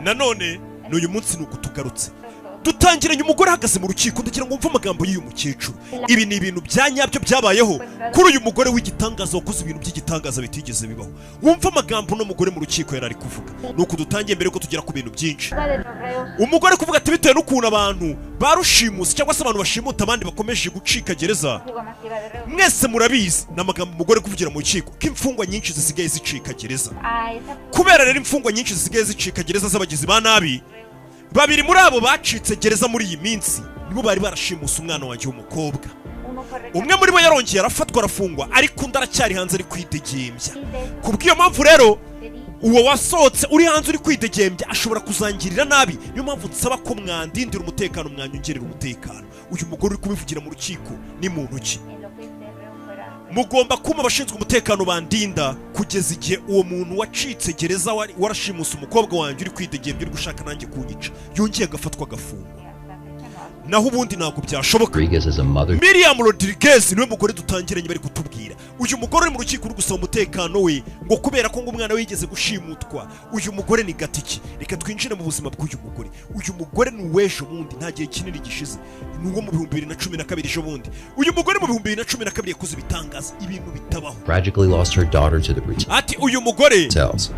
nanone n'uyu munsi nuko tugarutse dutangiranye umugore ahagaze mu rukiko ndagira ngo mve amagambo y'uyu mukecuru. Ibi ni ibintu bya nyabyo byabayeho kuri uyu mugore w'igitangaza wakoze ibintu by'igitangaza bitigeze bibaho. Wumva amagambo n'umugore mu rukiko yari ari kuvuga. Nuko dutangiye mbere ko tugera ku bintu byinshi. Umugore kuvuga ati bitewe n'ukuntu abantu barushimusi cyangwa se abantu bashimuta abandi bakomeje gucika gereza. Mwese murabizi n'amagambo umugore kuvugira mu rukiko ko imfungwa nyinshi zisigaye zicika gereza. Kubera rero imfungwa nyinshi zisigaye zicika gereza z'abagizi ba nabi, babiri muri abo bacitse gereza muri iyi minsi nibo bari barashimusa umwana wanjye w'umukobwa. Umwe muri bo yarongeye arafatwa arafungwa ariko undi aracyari hanze ari kwidegembya. Kubw'iyo mpamvu rero uwo wasohotse uri hanze uri kwidegembya ashobora kuzangirira nabi. Niyo mpamvu nsaba ko mwandindira umutekano, mwanyongerera umutekano. Uyu mugore uri kubivugira mu rukiko ni muntu ki? Mugomba kuma abashinzwe umutekano bandinda kugeza igihe uwo muntu wacitse gereza warashimusa umukobwa wanjye uri kwidegembya uri gushaka nanjye kunyica yongeye agafatwa agafungwa. Naho ubundi ntabwo byashoboka. Miriam Rodriguez niwe mugore dutangiranye bari kutubwira. Uyu mugore uri mu rukiko uri gusaba umutekano we ngo kubera ko ngo umwana we yigeze gushimutwa. Uyu mugore ni gatiki. Reka twinjire mu buzima bw'uyu mugore. Uyu mugore ni uw'ejo bundi nta gihe kinini gishize. Ni uwo mu 2012 ejo bundi. Uyu mugore mu 2012 yakoze ibitangaza ibintu bitabaho. Ati uyu mugore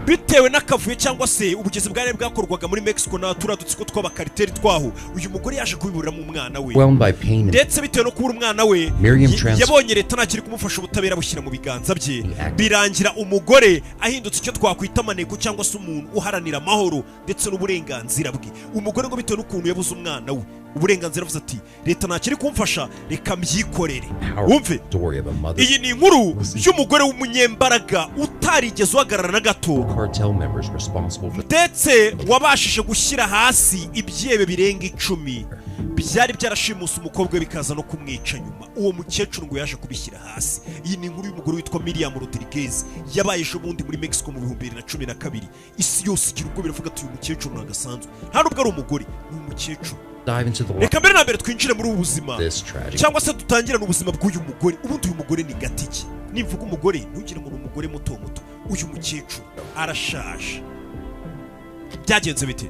bitewe n'akavuyo cyangwa se ubugezi bwari bwakorwaga muri Mexico na turadutsiko tw'abakariteri twaho. Uyu mugore yaje kubibura umwana we ndetse bitewe no kubura umwana we yabonye leta ntakiri kumufasha ubutabera bushyira mu biganza bye, birangira umugore ahindutse icyo twakwita amaneko cyangwa se umuntu uharanira amahoro ndetse n'uburenganzira bwe. Umugore ngo bitewe n'ukuntu yabuze umwana we uburenganzira avuze ati leta ntakiri kumfasha reka mbyikorere. Wumve iyi ni inkuru y'umugore w'umunyembaraga utarigeze uhagarara na gato ndetse wabashije gushyira hasi ibyebe birenga 10 byari byarashimusa umukobwa we bikaza no kumwica nyuma. Uwo mukecuru ngo yaje kubishyira hasi. Iyi ni inkuru y'umugore witwa Miriam Rodriguez yabaye ejo bundi muri Mexico mu 2012. Isi yose igira ubwo biravuga ati uyu mukecuru ntagasanzwe, nta nubwo ari umugore ni umukecuru. Reka mbere na mbere twinjire muri ubu buzima cyangwa se dutangirane ubuzima bw'uyu mugore. Ubundi uyu mugore ni gatiki. Nimvuga umugore ntugire ngo ni umugore muto muto. Uyu mukecuru arashaje. Byagenze bite?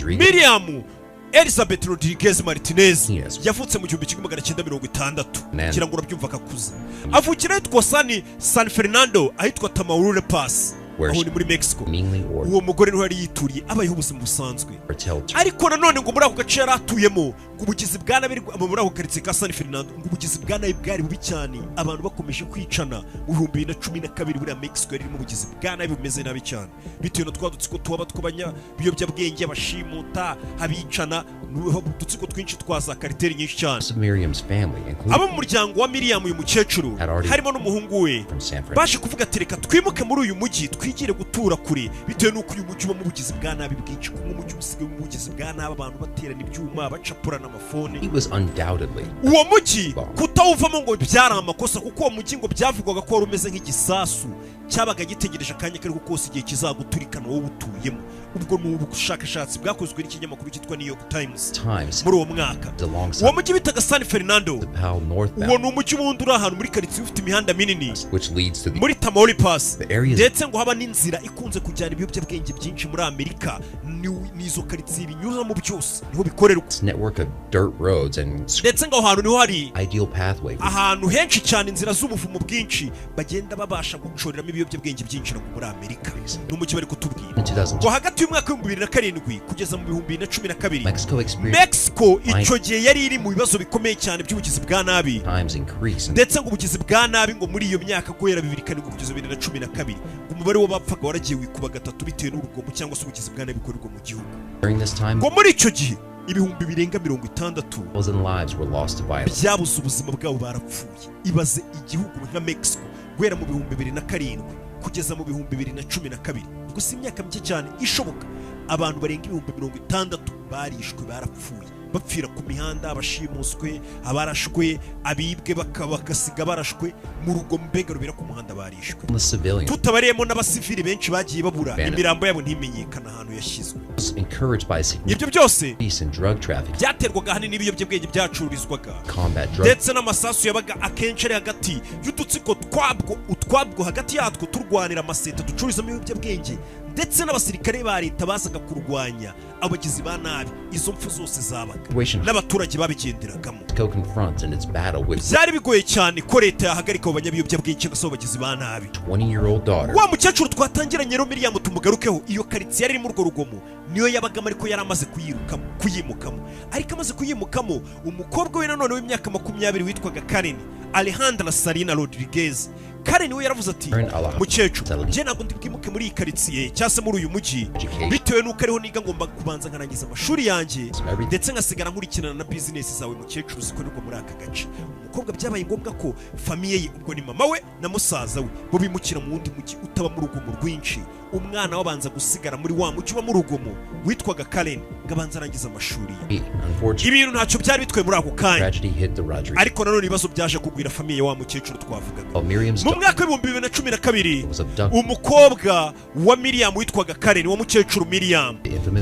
Miriam Elizabeth Rodriguez Martinez yavutse mu 1960 kira ngo urabyumva akakuza. Avukira yitwa San Fernando ahitwa Tamaulipas Pass aho ni muri Mexico. Uwo mugore niho yari yituriye abayeho ubuzima busanzwe, ariko nanone ngo muri ako gace yari atuyemo ngo ubugizi bwa nabi muri ako karitsiye ka San Fernando ngo ubugizi bwa nabi bwari bubi cyane. Abantu bakomeje kwicana mu 2012 muri Mexico yari mu bugizi bwa nabi bumeze nabi cyane bitewe no twadutsiko twaba twabanya biyobya abashimuta abicana udutsiko twinshi twaza kariteri nyinshi cyane. Abo mu muryango wa Miriam uyu mukecuru harimo n'umuhungu we baje kuvuga ati reka twimuke muri uyu mujyi twigire gutura kure bitewe n'uko uyu mujyi ubamo ubugizi bwa nabi bwinshi. Kumwe mu mujyi usigaye mu bugizi bwa nabi abantu baterana ibyuma bacapurana amafone. Uwo mujyi kutawuvamo ngo byari amakosa kuko uwo mujyi ngo byavugwaga ko wari umeze nk'igisasu cyabaga gitegereje akanya kari kose igihe kizaguturikana wowe utuyemo. Ubwo ni ubushakashatsi bwakozwe n'ikinyamakuru cyitwa New York Times muri uwo mwaka. Uwo mujyi bitaga San Fernando uwo ni umujyi wundi uri ahantu muri karitsiye ufite imihanda minini muri Tamaulipas ndetse ngo haba n'inzira ikunze kujyana ibiyobyabwenge byinshi muri Amerika. N'izo karitsiye binyuramo byose niho bikorerwa ndetse ngo ahantu niho hari ahantu henshi cyane inzira z'ubuvumo bwinshi bagenda babasha gucoreramo ibiyobyabwenge byinshi muri Amerika. N'umujyi bari kutubwira ngo hagati y'umwaka wa 2007 kugeza mu 2012 Mexico icyo gihe yari iri mu bibazo bikomeye cyane by'ubugizi bwa nabi ndetse ngo ubugizi bwa nabi ngo muri iyo myaka guhera 2007 kugeza 2012 ngo umubare w'abapfaga waragiye wikuba gatatu bitewe n'urugomo cyangwa se ubugizi bwa nabi bikorerwa mu gihugu. Ngo muri icyo gihe ibihumbi birenga 60 byabuze ubuzima bwabo barapfuye. Ibaze igihugu nka Mexico guhera mu 2007 kugeza mu 2012 gusa imyaka mike cyane ishoboka abantu barenga 60 barishwe barapfuye bapfira ku mihanda, abashimuswe, abarashwe, abibwe bakasiga barashwe mu rugo mbega rubera ku muhanda barishwe. Tutabariyemo n'abasivili benshi bagiye babura imirambo yabo ntimenyekana ahantu yashyizwe. Ibyo byose byaterwaga ahanini n'ibiyobyabwenge byacururizwaga ndetse n'amasasu yabaga akenshi ari hagati y'udutsiko utwabwo hagati yatwo turwanira amaseta ducururizamo ibiyobyabwenge ndetse n'abasirikare ba leta bazaga kurwanya abagizi ba nabi izo mpfu zose zabaga n'abaturage babigenderagamo. Byari bigoye cyane ko leta yahagarika abo banyabiyobyabwenge cyangwa se abagizi ba nabi. Wa mukecuru twatangiranye rero Miriam tumugarukeho, iyo karitsiye yari muri urwo rugomo niyo yabagamo, ariko yari amaze kuyimukamo. Ariko amaze kuyimukamo umukobwa we nanone w'imyaka 20 witwaga Karen Alejandra Salina Rodriguez. Karen we yaravuze ati, mukecuru njye ntabwo ndibwimuke muri iyi karitsiye cyangwa se muri uyu mujyi, bitewe n'uko ariho niga ngomba kubanza nkarangiza amashuri yanjye ndetse ngasigara nkurikirana na bizinesi zawe mukecuru zikorerwa muri aka gace. Umukobwa byabaye ngombwa ko famiye ye, ubwo ni mama we na musaza we, bo bimukira mu wundi mujyi utaba mu rugomo rwinshi. Umwana wabanza gusigara muri wa mujyi uba mu rugomo witwaga Karen ngabanza arangiza amashuri ye. Ibintu ntacyo byari bitwaye muri ako kanya, ariko nanone ibibazo byaje kugwira famiye wa mukecuru twavugaga. Mu mwaka wa 2012 umukobwa wa Miriam witwaga Karen wa mukecuru Miriam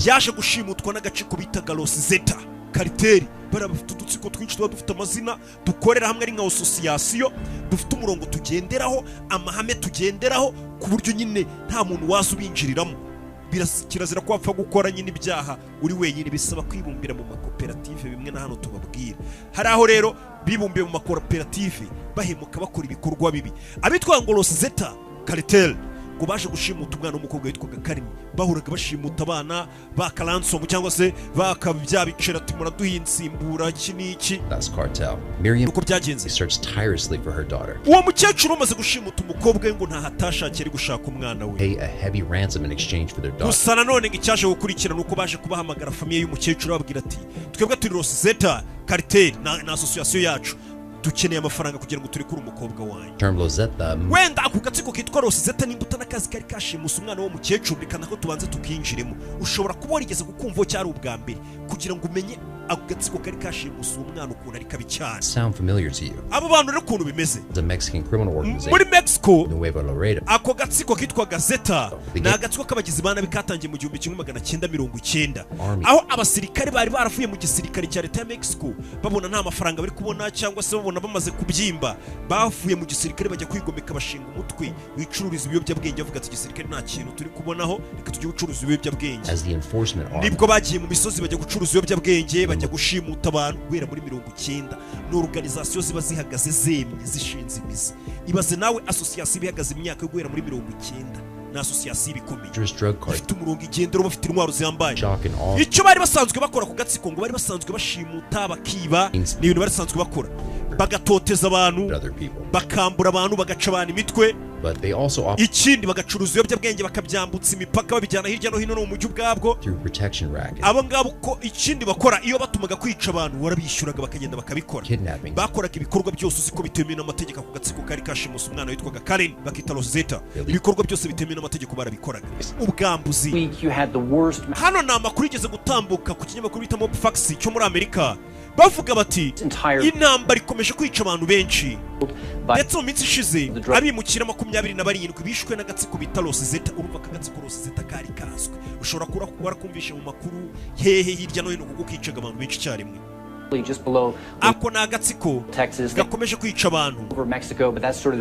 yaje gushimutwa n'agace bitaga Los Zeta Kariteri. Bara bafite udutsiko twinshi tuba dufite amazina dukorera hamwe ari nka association, dufite umurongo tugenderaho, amahame tugenderaho, ku buryo nyine nta muntu waza ubinjiriramo. Kirazira ko wapfa gukora nyine ibyaha uri wenyine, bisaba kwibumbira mu makoperative bimwe na hano tubabwira. Hari aho rero bibumbiye mu makoperative bahemuka bakora ibikorwa bibi. Abitwa ngo Los Zeta Cartel ngo baje gushimuta umwana w'umukobwa witwaga Karen, bahuraga bashimuta abana bakaransom cyangwa se bakabyabicera ati muraduhinsimbura iki niki. Uko byagenze uwo mukecuru umaze gushimuta umukobwa we ngo ntahatashakira ari gushaka umwana we. Gusa nanone ngo icyaje gukurikirana uko baje kubahamagara famiye y'umukecuru babwira ati, twebwe turi Los Zeta Cartel na association yacu, dukeneye amafaranga kugira ngo turekure umukobwa wanyu. Wenda ako gatsiko kitwa Los Zeta n'imbuto n'akazi kari kashimusa umwana wo mukecuru, rikana ko tubanze tukinjiremo. Ushobora kuba warigeze gukumva cyari ubwa mbere kugira ngo umenye ako gatsiko kari kashimusa umwana ukuntu ari kabi cyane. Abo bantu rero ukuntu bimeze muri Mexico, ako gatsiko kitwa Zeta ni agatsiko k'abagizi ba nabi katangiye mu 1990, aho abasirikare bari baravuye mu gisirikare cya leta ya Mexico babona nta mafaranga bari kubona cyangwa se babona bamaze kubyimba, bavuye mu gisirikare bajya kwigomeka bashinga umutwe wicururiza ibiyobyabwenge, bavuga ati igisirikare nta kintu turi kubonaho, reka tujye gucuruza ibiyobyabwenge. Nibwo bagiye mu misozi bajya gucuruza ibiyobyabwenge, bajya gushimuta abantu guhera muri 90. Ni organization ziba zihagaze zemye zishinze imizi. Ibaze nawe association ihagaze imyaka yo guhera muri 90 na association ibikomeye, bafite umurongo igendero, bafite intwaro ziyambaye. Icyo bari basanzwe bakora ku gatsiko ngo bari basanzwe bashimuta bakiba, ni ibintu bari basanzwe bakora, bagatoteza abantu, bakambura abantu, bagaca abantu imitwe. Ikindi bagacuruza ibiyobyabwenge bakabyambutsa imipaka babijyana hirya no hino no mu mujyi ubwabwo. Abo ngabo ko ikindi bakora, iyo batumaga kwica abantu warabishyuraga bakagenda bakabikora. Bakoraga ibikorwa byose uziko bitemewe n'amategeko ku gatsiko kari kashimusa umwana witwaga Karen bakita Los Zeta. Ibikorwa byose bitemewe n'amategeko barabikoraga. Ubwambuzi hano ni amakuru igeze gutambuka ku kinyamakuru bita Mob Fax cyo muri Amerika, bavuga bati intambara ikomeje kwica abantu benshi, ndetse mu minsi ishize abimukira 27 bishwe n'agatsiko bita Los Zeta. Urumva kagatsiko Los Zeta kari kazwe, ushobora kuba warakumvishe mu makuru hehe hirya no hino kuko kicaga abantu benshi cyarimwe. Ako ni agatsiko gakomeje kwica abantu,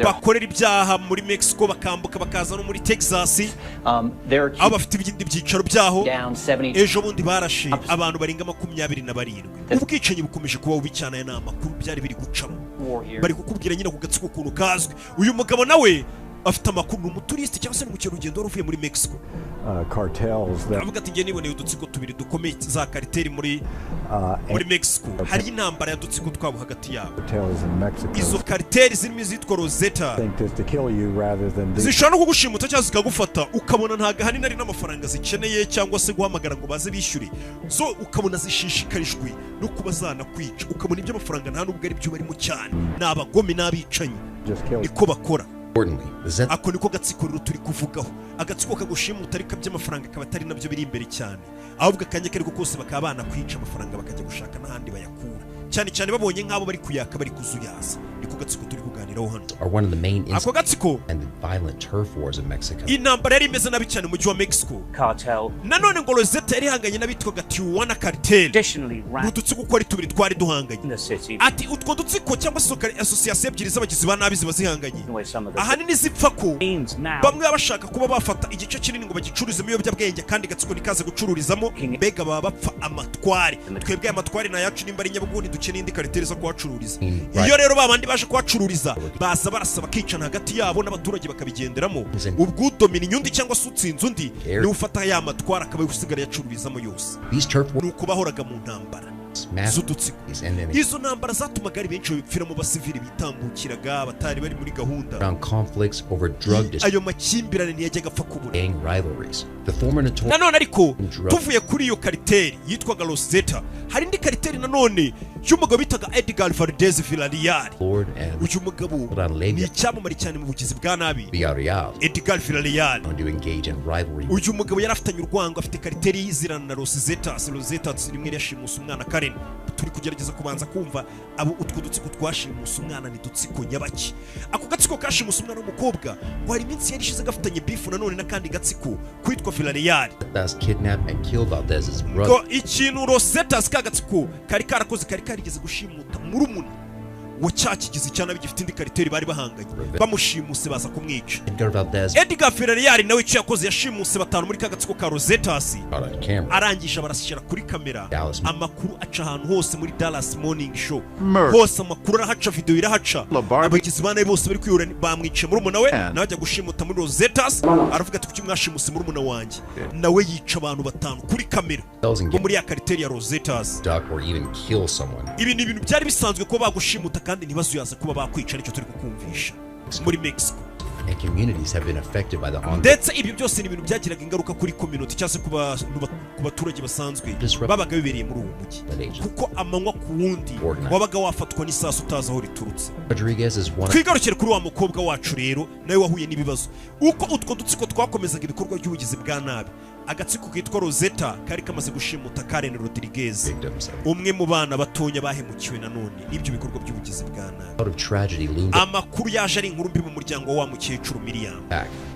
bakorera ibyaha muri Mexico bakambuka bakaza no muri Texas, aho bafite ibindi byicaro byaho. Ejo bundi barashe abantu barenga 27. Ubwicanyi bukomeje kuba bubicyanaye n'amakuru byari biri gucamo, bari kukubwira nyine ku gatsiko ukuntu kazwe. Uyu mugabo nawe afite amakuru, n'umuturiste cyangwa se n'umukerarugendo wari uvuye muri Mexico. Avuga ati ngiye niboneye udutsiko tubiri dukomeye za Cartel muri Mexico. Hari intambara ya dutsiko twabo hagati yabo. Izo Cartel zirimo izitwa Los Zeta zishobora no kugushimuta cyangwa zikagufata ukabona nta gahanini ari n'amafaranga zikeneye cyangwa se guhamagara ngo baze bishyure, so ukabona zishishikarishwe no kuba zanakwica, ukabona ibyo amafaranga nta nubwo ari byo barimo cyane. Ni abagome n'abicanyi niko bakora. Ako niko gatsiko rero turi kuvugaho, agatsiko kagushimuta ariko by'amafaranga akaba atari nabyo biri imbere cyane, ahubwo akanya kariko kose bakaba bana kwica amafaranga bakajya gushaka n'ahandi bayakura, cyane cyane babonye nk'abo bari kuyaka bari kuzuyaza. niko gatsiko turi kuganiraho hano. are one of the main Ako gatsiko and the violent turf wars of Mexico. intambara yari imeze nabi cyane mu mujyi wa Mexico. Cartel. Nanone ngo Rosetta yari ihanganye n'abitwaga Tijuana cartel. Additionally, ran udutsiko uko ari tubiri twari in duhanganye. the city. Ati utwo dutsiko cyangwa se association ebyiri z'abagizi ba nabi ziba zihanganye. Away some of the Ahanini zipfa ko means now. bamwe bashaka kuba bafata igice kinini ngo bagicururizemo ibiyobyabwenge kandi gatsiko nikaze gucururizamo mbega baba bapfa amatware. Twebwe amatware na yacu nimba ari Nyabugogo dukeneye indi cartel zo kuhacururiza. Iyo rero babandi baje kuhacururiza baza barasaba kicana hagati yabo n'abaturage bakabigenderamo. Ubwo udomina inyundi cyangwa se utsinze undi ni ufata ya matwara akaba yusigara yacururizamo yose. Nuko bahoraga mu ntambara z'udutsiko. Izo ntambara zatumaga ari benshi bipfira mu basivili bitambukiraga abatari bari muri gahunda. Ayo makimbirane ntiyajyaga apfa kubura. Nanone ariko tuvuye kuri iyo kariteri yitwaga Rosetta, hari indi kariteri nanone y'umugabo bitaga Edgar Valdez Villarreal. Uyu mugabo ni icyamamare cyane mu bugizi bwa nabi. Edgar Villarreal uyu mugabo yari afitanye urwango, afite kariteri y'izirana na Rosetta rimwe yashimusa umwana Karen. Turi kugerageza kubanza kumva abo utwo dutsiko twashimusa umwana ni dutsiko nyabaki. Ako gatsiko kashimusa umwana w'umukobwa ngo hari iminsi yari ishize gafitanye beef nanone n'akandi gatsiko kwitwa Villarreal. Ngo ikintu Rosetta kagatsiko kari karakoze kari karigeze gushimuta murumuna wo cyakigize cyane bigifite indi kariteri bari bahanganye bamushimuse baza kumwica. Edgar Villarreal nawe icyo yakoze yashimuse batanu muri kagatsiko ka Rosetta arangisha barashyira kuri kamera amakuru aca ahantu hose muri Dallas Morning Show hose amakuru arahaca, video irahaca, abagizi bane bose bari kwiyura bamwice murumuna we nawe ajya gushimuta muri Rosetta aravuga ati kuki mwashimuse murumuna wanjye, nawe yica abantu batanu kuri kamera bo muri ya kariteri ya Rosetta. Ibi ni ibintu byari bisanzwe ko bagushimuta kandi ntibazuyaza kuba bakwica, nicyo turi kukumvisha muri Mexico. Ndetse ibyo byose ni ibintu byagiraga ingaruka kuri community cyangwa se ku baturage basanzwe babaga bibereye muri uwo mujyi, kuko amanywa ku wundi wabaga wafatwa n'isasu utazi aho riturutse. Twigarukire kuri wa mukobwa wacu rero nawe wahuye n'ibibazo uko utwo dutsiko twakomezaga ibikorwa by'ubugizi bwa nabi. Agatsiko kitwa Rosetta kari kamaze gushimuta Karen Rodriguez, umwe mu bana batonya bahemukiwe nanone n'ibyo bikorwa by'ubugizi bwa nabi. Amakuru yaje ari inkuru mbi mu muryango wa mukecuru Miriam,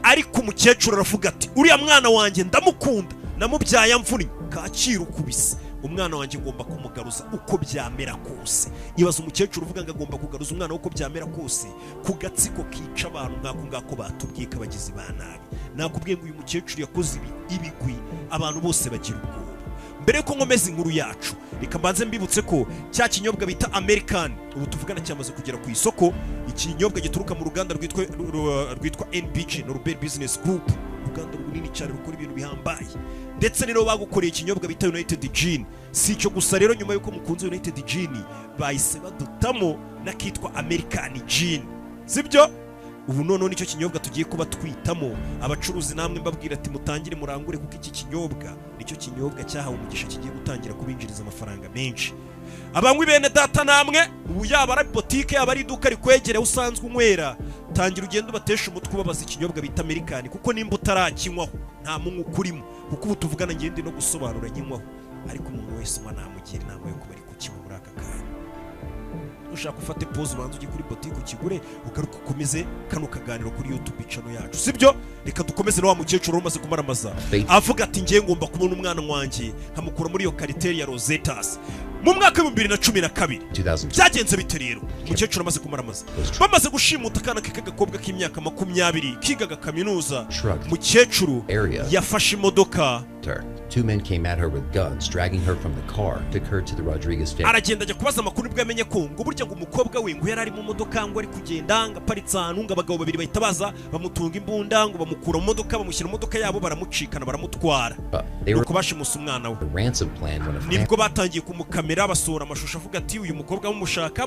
ariko umukecuru aravuga ati uriya mwana wanjye ndamukunda, namubyaye amvunnye kacira ukubise, umwana wanjye ngomba kumugaruza uko byamera kose. Ibaza umukecuru uvuga ngo agomba kugaruza umwana uko byamera kose ku gatsiko kica abantu ngako batubwiye ko abagizi ba nabi. Nakubwiye ngo uyu mukecuru yakoze ibigwi abantu bose bagira ubwoba. Mbere ko nkomeza inkuru yacu reka mbanze mbibutse ko cya kinyobwa bita American ubu tuvugana cyamaze kugera ku isoko. Ikinyobwa gituruka mu ruganda rwitwa NBG Norbert Business Group, uruganda runini cyane rukora ibintu bihambaye, ndetse rero bagukoreye ikinyobwa bita United Gin. Si icyo gusa rero, nyuma yuko mukunze United Gin bahise badutamo nakitwa American Gin, sibyo? Ubu noneho nicyo kinyobwa tugiye kuba twitamo. Abacuruzi namwe mbabwira ati mutangire murangure kuko iki kinyobwa nicyo kinyobwa cyahawe umugisha kigiye gutangira kubinjiriza amafaranga menshi. Abanywi bene data namwe ubu yaba ari boutique yaba ari iduka rikwegere usanzwe unywera, tangira ugenda ubatesha umutwe ubabaza ikinyobwa bita American, kuko nimba utarakinywaho nta mungu kurimo, kuko ubu tuvugana ngende no gusobanura nyinywaho, ariko umuntu wese namugira inama yo kuba ari kukinywa muri aka kanya. Ushaka ufate pause ubanza ujye kuri boutique ukigure ugaruka ukomeze kano kaganiro kuri YouTube channel yacu, sibyo? Reka dukomeze na wa mukecuru umaze kumaramaza avuga ati ngiye ngomba kubona umwana wanjye nkamukura muri iyo kariteri ya Rosetta. Mu mwaka wa 2012 byagenze bite rero? Umukecuru amaze kumaramaza bamaze gushimuta akana k'agakobwa k'imyaka 20 kigaga kaminuza. Mukecuru yafashe imodoka. Two men came at her with guns, dragging her from the car, took her to the Rodriguez family. Aragenda ajya kubaza amakuru bwo yamenye ko ngo burya ngo umukobwa we ngo yari ari mu modoka ngo ari kugenda ngo aparitse ahantu ngo abagabo babiri bahita baza bamutunga imbunda ngo bamukura mu modoka bamushyira mu modoka yabo baramucikana baramutwara. Nuko bashimusa umwana we. Nibwo batangiye kumukamera basohora amashusho avuga ati uyu mukobwa mumushaka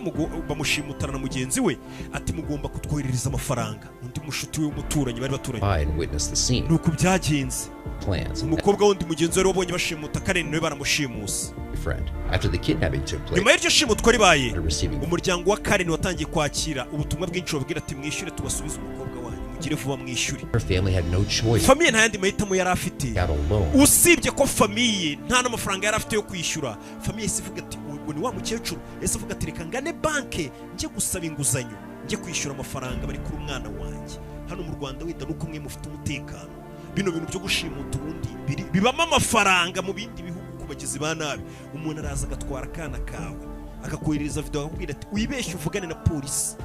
bamushimutana na mugenzi we ati mugomba kutwoherereza amafaranga. Undi mushuti we w'umuturanyi bari baturanye. Nuko byagenze. Umukobwa wundi mugenzi we wabonye bashimuta Karen nawe baramushimusa. Nyuma y'iryo shimutwa ribaye, umuryango wa Karen watangiye kwakira ubutumwa bwinshi babwira ati mwishyure tubasubize umukobwa wanyu mugire vuba mwishyure. Famiye nta yandi mahitamo yari afite usibye ko famiye nta n'amafaranga yari afite yo kwishyura. Famiye isivuga ati ubwo ni wa mukecuru ese avuga ati reka ngane banke njye gusaba inguzanyo njye kwishyura amafaranga bari kuri umwana wanjye. Hano mu Rwanda wenda nuko mwe mufite umutekano, bino bintu byo gushimuta ubundi bibamo amafaranga. Mu bindi bihugu ku bagizi ba nabi umuntu araza agatwara akana kawe akakohereza video akakubwira ati uyibeshye uvugane na polisi,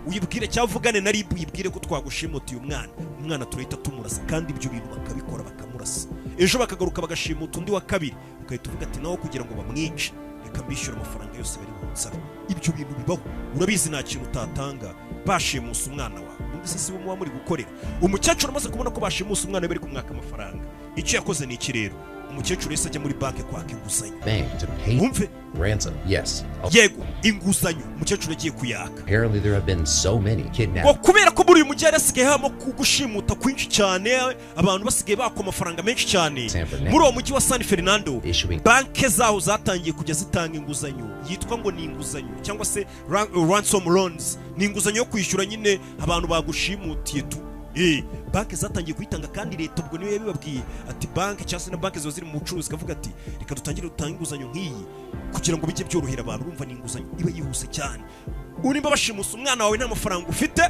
uyibwire cyangwa uvugane na RIB uyibwire ko twagushimutiye umwana turahita tumurasa, kandi ibyo bintu bakabikora bakamurasa. Ejo bakagaruka bagashimuta undi wa kabiri, ukahita uvuga ati nawo kugira ngo bamwice reka mbishyura amafaranga yose bari bunsaba. Ibyo bintu bibaho, urabizi nta kintu utatanga bashimusa umwana wawe. Ubundi se bo muba muri gukorera. Umukecuru amaze kubona ko bashimusa umwana bari kumwaka amafaranga, icyo yakoze ni iki rero? Umukecuru yese ajya muri banki kwaka inguzanyo. Umve ransom, yes. Yego, inguzanyo umukecuru agiye kuyaka. Apparently there have been so many kidnappings. Ngo kubera ko muri uyu mujyi hasigaye hamo kugushimuta kwinshi cyane, abantu basigaye bako amafaranga menshi cyane. Muri uwo mujyi wa San Fernando, banki zaho zatangiye kujya zitanga inguzanyo yitwa ngo ni inguzanyo cyangwa se ransom loans. Ni inguzanyo yo kwishyura nyine abantu bagushimutiye tu. Banki zatangiye kuyitanga, kandi leta ubwo niyo yabibabwiye ati banki cyangwa se na banki zo ziri mu bucuruzi kavuga ati reka dutangire dutanga inguzanyo nk'iyi kugira ngo bijye byorohera abantu. Urumva ni inguzanyo iba yihuse cyane. Urimba bashimusa umwana wawe nta mafaranga ufite,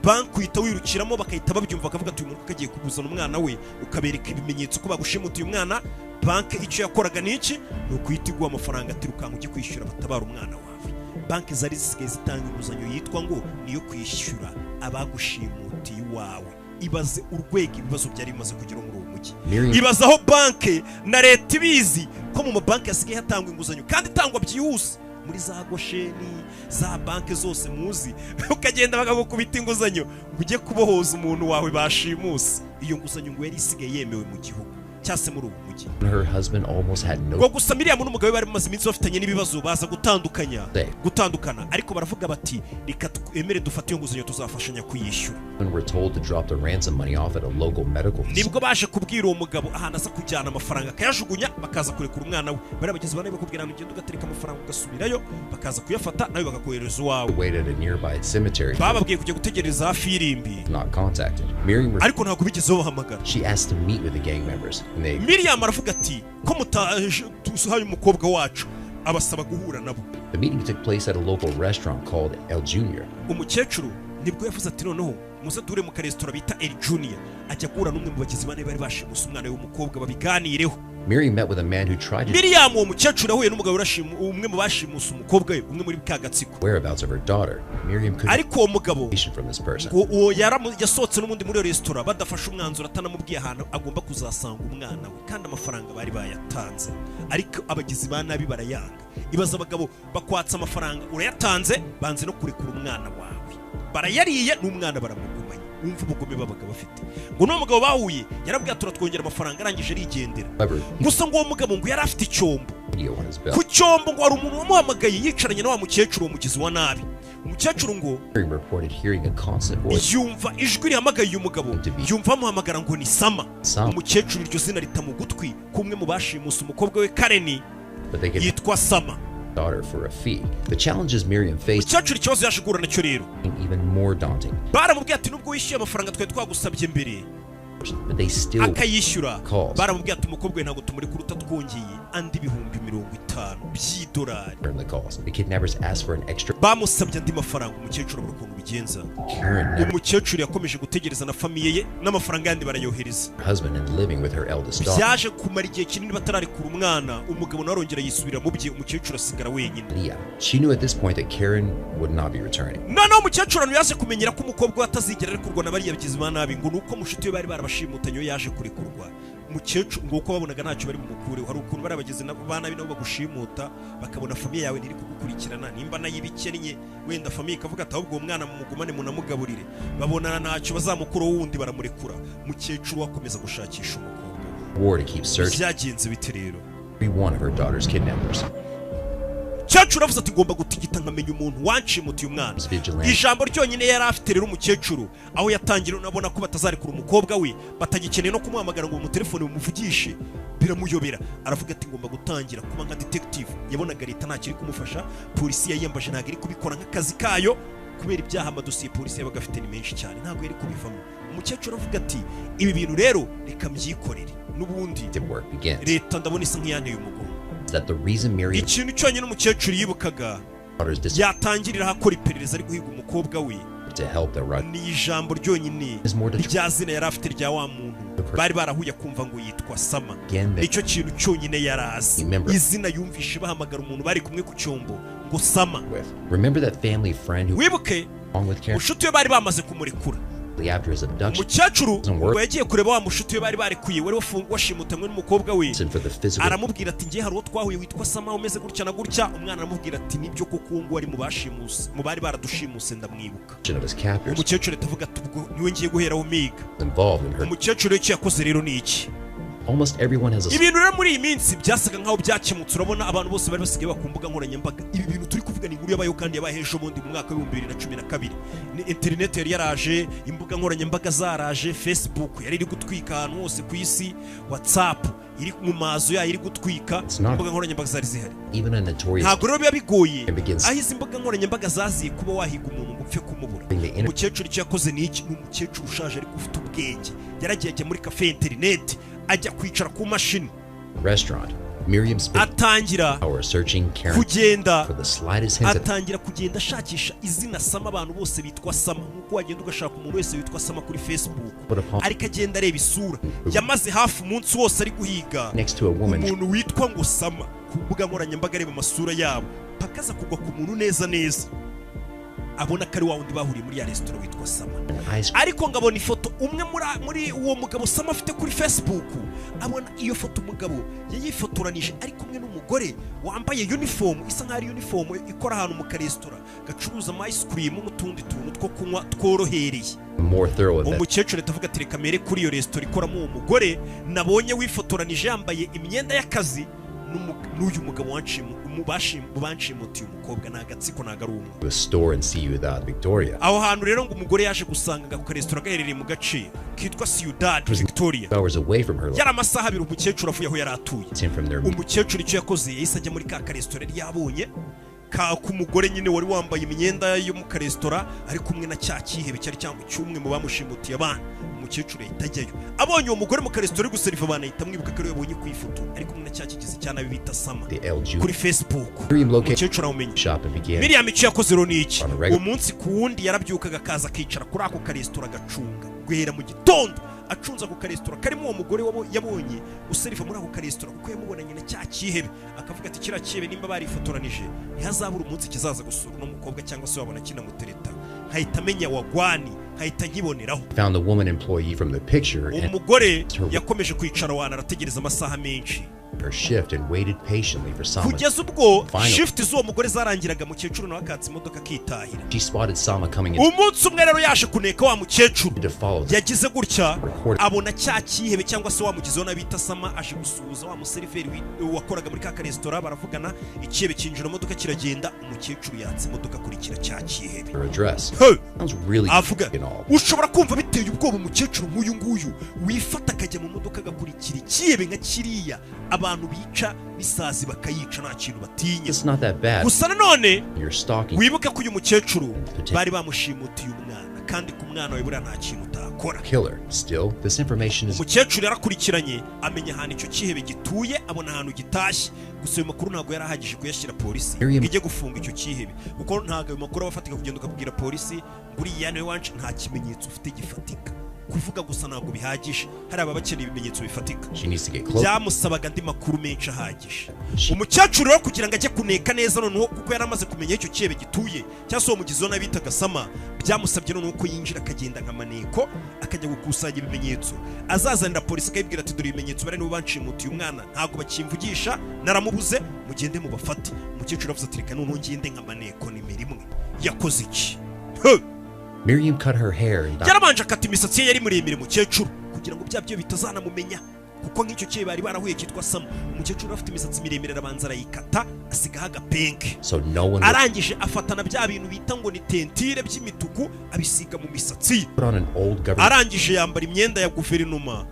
banki uhita wirukiramo bakahita babyumva bakavuga ati uyu muntu kagiye kuguzana umwana we, ukabereka ibimenyetso ko bagushimutiye umwana. Banki icyo yakoraga ni iki? Ni ukuhita iguha amafaranga ati rukanka ujye kwishyura batabara umwana wawe. Banki zari zisigaye zitanga inguzanyo yitwa ngo niyo kwishyura abagushimutiye iwawe. Ibaze urwego ibibazo byari bimaze kugera muri uwo mujyi. Ibaze aho banki na leta ibizi ko mu mabanki yasigaye hatangwa inguzanyo kandi itangwa byihuse. Muri za Gosheni za banki zose muzi ukagenda bakagukubita inguzanyo ngo ujye kubohoza umuntu wawe bashimuse. Iyo nguzanyo ngo yari isigaye yemewe mu gihugu cyase muri uwo mujyi. Her husband almost had no. Ngo gusa Miriam n'umugabo bari bamaze iminsi bafitanye n'ibibazo baza gutandukana, ariko baravuga bati reka twemere dufate iyo nguzanyo tuzafashanya kuyishyura. When we're told to drop the ransom money off at a local medical facility. Nibwo baje kubwira uwo mugabo ahantu asa kujyana amafaranga akayajugunya bakaza kurekura umwana we. Bari abagizi bane bakubwira ngo ugende ugatereka amafaranga ugasubirayo bakaza kuyafata nawe bakakohereza uwawe. Waited at a nearby cemetery. Bababwiye kujya gutegereza hafi y'irimbi. Not contacted. Miriam. Ariko ntabwo bigezeho bahamagara. She asked to meet with the gang members. Miriam aravuga ati ko mutaje tusahaye umukobwa wacu abasaba guhura nabo. The meeting took place at a local restaurant called El Junior. Umukecuru nibwo yavuze ati noneho muze dure mu karesitora bita El Junior, ajya guhura n'umwe mu bagizi bane bari bashimusa umwana w'umukobwa babiganireho. Miriam met with a man who tried to. Miriam uwo mukecuru yahuye n'umugabo umwe mu bashimusa umukobwa we, umwe muri Kagatsiko. Whereabouts of her daughter. Miriam could. Ariko uwo mugabo from this person. Uwo yasohotse n'umundi muri resitora badafashe umwanzuro atanamubwiye ahantu agomba kuzasanga umwana we, kandi amafaranga bari bayatanze. Ariko abagizi ba nabi barayanga. Ibaza abagabo bakwatsa amafaranga urayatanze banze no kurekura umwana wawe, barayariye n'umwana baramugumanya. Umva ubugome babaga bafite. Ngo no mugabo bahuye yarabwiye turatwongera amafaranga arangije arigendera. Gusa ngo uwo mugabo ngo yari afite icyombo. Ku cyombo ngo hari umuntu wamuhamagaye yicaranye na wa mukecuru umugizi wa nabi. Umukecuru ngo yumva ijwi rihamagaye uyu mugabo, yumva amuhamagara ngo ni Sama. Umukecuru iryo zina rita mu gutwi kumwe mu bashimusa umukobwa we Kareni yitwa Sama. Daughter for a fee. The challenges Miriam faced. Umukecuru ikibazo yashigura nacyo rero even more daunting. Baramubwiye ati nubwo wishyuye amafaranga twari twagusabye mbere but they still akayishyura. Baramubwiye ati umukobwa we ntabwo tumuri kuruta twongeye andi ibihumbi 50 by'idolari. The kidnappers asked for an extra. Bamusabye andi mafaranga. Umukecuru buri kuntu bigenza. Umukecuru yakomeje gutegereza na famiye ye n'amafaranga yandi barayohereza. Husband and living with her eldest daughter. Byaje kumara igihe kinini batararekura umwana, umugabo nawe arongera yisubira mu bye, umukecuru asigara wenyine. Yeah, she knew at this point that Karen would not be returning. No, umukecuru yaje kumenyera ko umukobwa we atazigera arekurwa na bariya bagizi ba nabi, ngo nuko mushuti we bari barabashimutanye yaje kurekurwa. Umukecuru ngo uko babonaga ntacyo bari mu mukure, hari ukuntu bari abagizi ba nabi nabo bagushimuta bakabona famiye yawe ntiri kugukurikirana, nimba nayibikennye wenda famiye ikavuga ati ahubwo uwo mwana mumugumane munamugaburire, babona ntacyo bazamukura wundi baramurekura. Umukecuru wakomeza gushakisha umukobwa. Byagenze bite rero? Every one of her daughter's kidnappers. Umukecuru avuze ati ngomba gutigita nkamenya umuntu wanshimutiye umwana. Ijambo ryonyine yari afite rero umukecuru aho yatangira unabona ko batazarekura umukobwa we, batagikeneye no kumuhamagara ngo mu telefone bumuvugishe, biramuyobera. Aravuga ati ngomba gutangira kuba nka detective. Yabonaga leta ntacyo iri kumufasha, polisi yayiyambaje ntabwo iri kubikora nk'akazi kayo kubera ibyaha amadosiye polisi yabaga afite ni menshi cyane, ntabwo yari kubivamo. Umukecuru avuga ati ibi bintu rero reka mbyikorere n'ubundi leta ndabona isa nk'iyanteye umugongo. that the reason Miriam ikintu cyonyine umukecuru yibukaga yatangirira akora iperereza ari guhiga umukobwa we to help the right ni ijambo ryonyine rya zina yari afite rya wa muntu bari barahuye kumva ngo yitwa Sama. Nicyo kintu cyonyine yarazi, izina yumvishe bahamagara umuntu bari kumwe ku cyombo ngo Sama. Remember that family friend who wibuke mushuti we bari bamaze kumurekura. Umukecuru ngo yagiye kureba wa mushuti we bari barekuye wari washimutanywe n'umukobwa we, aramubwira ati ngiye hari uwo twahuye witwa Sama umeze gutya na gutya. Umwana aramubwira ati nibyo koko ngo ari mu bashimuse, mu bari baradushimuse ndamwibuka. Umukecuru atavuga ati ubwo niwe ngiye guheraho miga. Umukecuru icyo yakoze rero ni iki? Ibintu rero muri iyi minsi byasaga nkaho byakemutse. Urabona abantu bose bari basigaye bakumbuga nkoranyambaga. Ibi bintu turi kuvuga ni inkuru yabayeho kandi yabaye ejo bundi mu mwaka wa 2012. Ni internet yari yaraje, imbuga nkoranyambaga zaraje, Facebook yari iri gutwika ahantu hose ku isi, WhatsApp iri mu mazu ya iri gutwika, imbuga nkoranyambaga zari zihari. Ntabwo rero biba bigoye aho izi imbuga nkoranyambaga zaziye kuba wahiga umuntu ngo upfe kumubura. Umukecuru icyo yakoze ni iki? Ni umukecuru ushaje ariko ufite ubwenge. Yaragiye ajya muri cafe internet, ajya kwicara ku mashini atangira kugenda ashakisha izina Sama. Abantu bose bitwa Sama, nkuko wagenda ugashaka umuntu wese witwa Sama kuri Facebook, ariko agenda areba isura. Yamaze hafi umunsi wose ari guhiga umuntu witwa ngo Sama ku mbuga nkoranyambaga, areba amasura yabo pakaza kugwa ku muntu neza neza, abona ko ari wa wundi bahuriye muri ya restaurant witwa Sama. Ariko ngabona ifoto umwe muri uwo mugabo Sama afite kuri Facebook. Abona iyo foto umugabo yayifotoranije ari kumwe n'umugore wambaye uniform isa nk'ari uniform ikora ahantu mu restaurant gacuruza ice cream n'utundi tuntu two kunywa tworohereye. Umukecuru atavuga ati reka mere kuri iyo restaurant ikoramo uwo mugore nabonye wifotoranije yambaye imyenda y'akazi n'uyu mugabo banshimutiye umukobwa. N'agatsiko ntago ari umwe. Aho hantu rero ngo umugore yaje gusanga ku restaurant gaherereye mu gace kitwa Ciudad Victoria. Yari amasaha abiri umukecuru avuye aho yari atuye. Umukecuru icyo yakoze yahise ajya muri ka restaurant yabonye ku mugore nyine wari wambaye imyenda yo mu restaurant ari kumwe na cya kihebe cyari cyangwa cyumwe mu bamushimutiye abana. Umukecuru yahita ajyayo, abonye uwo mugore mu restaurant uri guseriva abana ahita amwibuka ko yabonye ku ifoto ari kumwe na cya kigizi cyane bita Sama kuri Facebook. Umukecuru awumenya. Miriam icyo yakoze rero ni iki? Umunsi ku wundi yarabyukaga akaza akicara kuri ako restaurant agacunga guhera mu gitondo, acunza ku restaurant karimo uwo mugore yabonye useriva muri ako restaurant kuko yamubonanye na cya kihebe. Akavuga ati kira kihebe nimba barifotoranije ntihazabura umunsi kizaza gusura no mukobwa cyangwa se wabona kina mutereta, hahita amenya wagwani, hahita nkiboneraho. Umugore yakomeje kwicara wana arategereza amasaha menshi kugeza ubwo shift z'uwo mugore zarangiraga. Mukecuru nawe akatse imodoka akitahira. Umunsi umwe rero yaje kuneka wa mukecuru, yagize gutya abona cya kihebe cyangwa se wamugizeho n'abita Sama aje gusuhuza wa museriveri wakoraga muri ka restaurant. Baravugana, ikihebe kinjira imodoka kiragenda. Umukecuru yatse imodoka kurikira cya kihebe. Avuga ushobora kumva biteye ubwoba umukecuru nk'uyu nguyu wifata akajya mu modoka agakurikira ikihebe nka kiriya. Abantu bica bisazi bakayica nta kintu batinya. Gusa nanone wibuke ko uyu mukecuru bari bamushimutiye umwana, kandi ku mwana we buriya nta kintu utakora. Umukecuru yarakurikiranye amenya ahantu icyo kihebe gituye, abona ahantu gitashye. Gusa ayo makuru ntabwo yari ahagije kuyashyira polisi ijye gufunga icyo kihebe, kuko ntabwo ayo makuru aba afatika kugenda ukabwira polisi ngo uriya niwe wanje, nta kimenyetso ufite gifatika. Kuvuga gusa ntabwo bihagije, hari aba bakeneye ibimenyetso bifatika. Byamusabaga andi makuru menshi ahagije. Umukecuru rero kugira ngo ajye kuneka neza noneho, kuko yari amaze kumenya icyo kihebe gituye cyangwa se uwo mugizi n'abitaga Sama, byamusabye noneho ko yinjira akagenda nka maneko akajya gukusanya ibimenyetso, azazanira polisi akayibwira ati dore ibimenyetso bari nibo banshimutiye umwana, ntabwo bakimvugisha, naramubuze, mugende mubafate. Umukecuru avuze ati reka noneho ngende nka maneko nimero imwe. Yakoze iki? Miriam cut her hair and yarabanje akata imisatsi ye yari muremire mukecuru kugira ngo byabyo bitazanamumenya, kuko nk'icyo cye bari barahuye kitwa Sama. Umukecuru afite imisatsi miremire arabanza arayikata asigaho agapenke. Arangije afatana bya bintu bita ngo ni tentire by'imituku abisiga mu misatsi. Arangije yambara imyenda ya guverinoma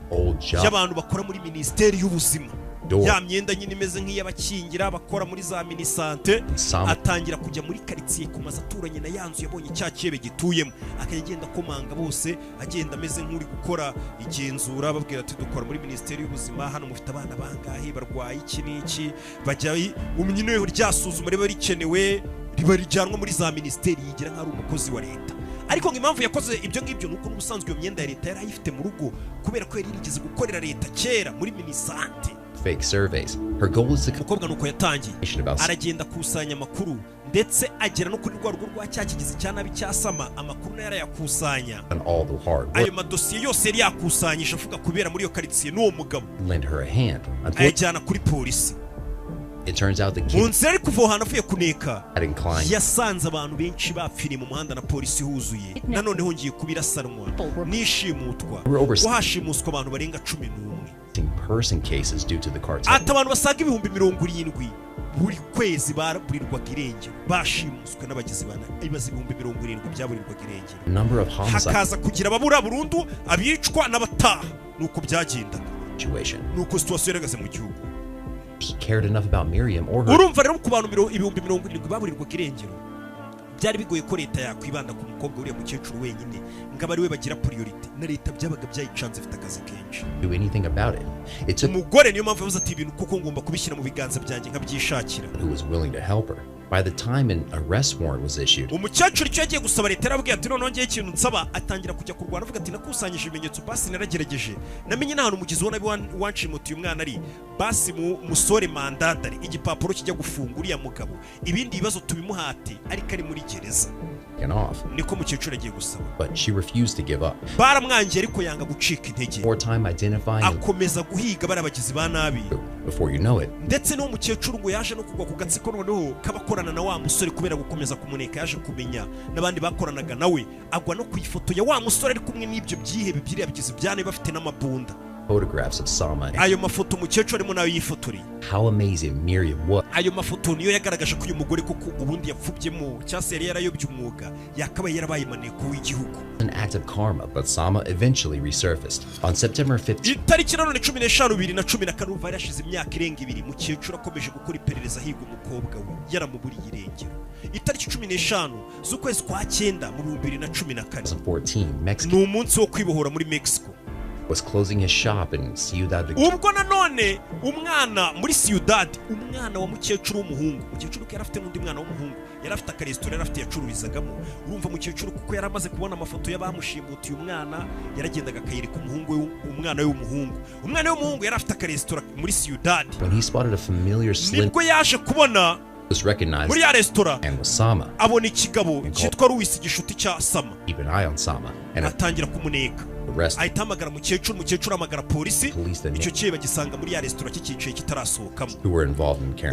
y'abantu bakora muri ministeri y'ubuzima. ya myenda nyine imeze nk'iy'abakingira abakora muri za minisante, atangira kujya muri karitsiye ku mazu aturanye na yanzu yabonye cya cyebe gituyemo, akajya agenda akomanga bose, agenda ameze nk'uri gukora igenzura, babwira ati dukora muri minisiteri y'ubuzima, hano mufite abana bangahe barwaye iki n'iki, bajya nyine ryasuzuma riba rikenewe, riba rijyanwa muri za minisiteri, yigira nk'ari umukozi wa leta. Ariko impamvu yakoze ibyo ngibyo nuko n'ubusanzwe iyo myenda ya leta yari ayifite mu rugo, kubera ko yari yarigeze gukorera leta kera muri minisante. Fake surveys. Her goal is to umukobwa nuko yatangiye aragenda akusanya amakuru, ndetse agera no kuri rwa rugo rwa cya kigizi cya nabi cyasama, amakuru nayo arayakusanya. Ayo madosiye yose yari yakusanyije avuga kubera muri iyo karitsiye n'uwo mugabo, ayajyana kuri polisi. It turns out the kid munsi ari kuvohana avuye kuneka, yasanze abantu benshi bapfiriye mu muhanda na polisi huzuye. Nanone hongeye kubirasanwa nishimutwa, wahashimuswa abantu barenga 11 person cases due to the cartel. Ati abantu basaga 70,000 buri kwezi baburirwaga irengero, bashimuswe n'abagizi bana ibibazo 70,000 byaburirwaga irengero. Number of homicides. Hakaza kugira ababura burundu, abicwa n'abataha, nuko byagenda. Nuko situation yaragaze mu gihugu. Cared enough about Miriam or her. Urumva rero ku bantu 70,000 baburirwaga irengero, byari bigoye ko leta yakwibanda ku mukobwa uriya mukecuru wenyine ngaba ari we bagira priority, na leta byabaga byayicanze ifite akazi kenshi. Do anything about it. It's umugore niyo mpamvu yavuze ati ibintu kuko ngomba kubishyira mu biganza byanjye nkabyishakira. Who was willing to help her. By the time an arrest warrant was issued, umukecuru icyo yagiye gusaba leta yarabwiye ati none ngiye ikintu nsaba, atangira kujya kurwana avuga ati nakusanyije ibimenyetso, basi naragerageje, namenye n'ahantu umugizi wa nabi wancimutiye umwana ari, basi musore mandandari, igipapuro kijya gufunga uriya mugabo, ibindi bibazo tubimuhate ariko ari muri gereza. Niko mukecuru agiye gusaba, but she refused to give up. Baramwangiye ariko yanga gucika intege, more time identifying, akomeza guhiga barabagizi ba nabi. Before you know it, ndetse no mukecuru ngo yaje no kugwa ku gatsiko noneho kabakorana na wa musore, kubera gukomeza kumuneka yaje kumenya n'abandi bakoranaga nawe, agwa no kuyifoto ya wa musore ari kumwe n'ibyo byihebe byiriya bigizi byane bafite n'amabunda. Photographs of Sama. Ayo mafoto mukecuru arimo nayo yifotoriye. How amazing Miriam was. Ayo mafoto niyo yagaragaje ko uyu mugore koko ubundi yapfubyemo, cyase yari yarayobye umwuga, yakabaye yarabaye maneko w'igihugu. An act of karma, but Sama eventually resurfaced on September 15th. Itariki nanone 15 2014 yarashize imyaka irenga 2, mukecuru akomeje gukora iperereza higa umukobwa we yaramuburiye irengero. Itariki 15 z'ukwezi kwa 9 mu 2014 ni umunsi wo kwibohora muri Mexico. Was closing his shop in Ciudad. Ubwo nanone umwana muri Ciudad, umwana wa mukecuru w'umuhungu, mukecuru ko yarafite n'undi mwana w'umuhungu, yarafite akaresitora yarafite yacururizagamo. Urumva mukecuru kuko yaramaze kubona amafoto y'abamushimutiye umwana, yaragendaga akayereka umuhungu we, umwana we w'umuhungu. Umwana we w'umuhungu yarafite akaresitora muri Ciudad. When he spotted a familiar slim, nibwo yaje kubona was recognized muri ya resitora and was Sama. Abona ikigabo cyitwa Luis, igishuti cya Sama. Keep an eye on Sama and atangira kumuneka. Ahita amagara mukecuru amagara polisi, icyo kiye bagisanga muri ya resitora cy'icyiciro kitarasohokamo.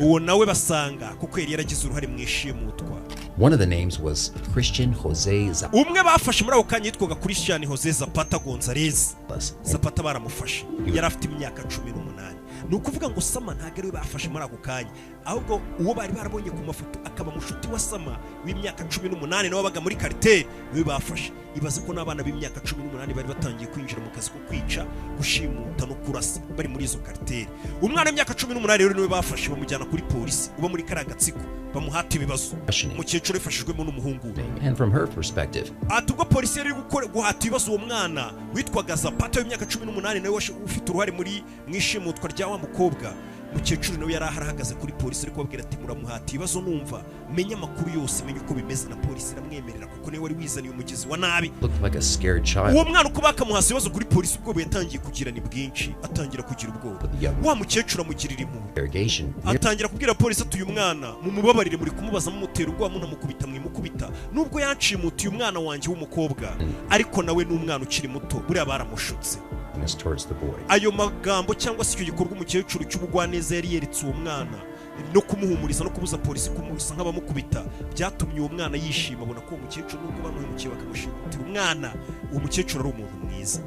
Uwo nawe basanga kuko yari yaragize uruhare mu ishimutwa. One of the names was Christian Jose Zapata. Umwe bafashe muri ako kanya yitwaga Christian Jose Zapata Gonzalez. Zapata baramufashe, yari afite imyaka 18. Ni ukuvuga ngo Sama ntabwo ari we bafashe muri ako kanya, ahubwo uwo bari barabonye ku mafoto akaba mushuti wa Sama w'imyaka 18 nawe wabaga muri kartel niwe bafashe. Ibaze ko n'abana b'imyaka 18 bari batangiye kwinjira mu kazi ko kwica, gushimuta no kurasa bari muri izo kartel. Umwana w'imyaka 18 rero niwe bafashe bamujyana kuri polisi, uba muri karagatsiko, bamuhata ibibazo. Mukecuru yafashijwemo n'umuhungu. And from her perspective, atubwo polisi yari guhata ibibazo uwo mwana witwaga Zapata w'imyaka 18 nawe ufite uruhare muri mwishimutwa rya wa mukobwa. Mukecuru nawe yari ahagaze kuri polisi ariko babwira ati muramuhata ibibazo, numva menya amakuru yose, menya uko bimeze, na polisi iramwemerera kuko niwe wari wizaniye umugizi wa nabi. Like a scared child. Uwo mwana uko bakamuhasa ibibazo kuri polisi, ubwo yatangiye kugira ni bwinshi, atangira kugira ubwoba. Wa mukecuru amugirira impuhwe, atangira kubwira polisi ati uyu mwana mumubabarire, muri kumubaza mumutera ubwoba, munamukubita mwimukubita, nubwo yancimutiye umwana wanjye w'umukobwa, ariko nawe n'umwana ukiri muto, buriya baramushutse. Ayo magambo cyangwa se icyo gikorwa umukecuru cy'ubugwaneza yari yeretse uwo mwana no kumuhumuriza no kubuza polisi kumusa nk'abamukubita, byatumye uwo mwana yishima, abona ko umukecuru nubwo bamuhemukiye bakamushimutira umwana, uwo mukecuru ari umuntu mwiza.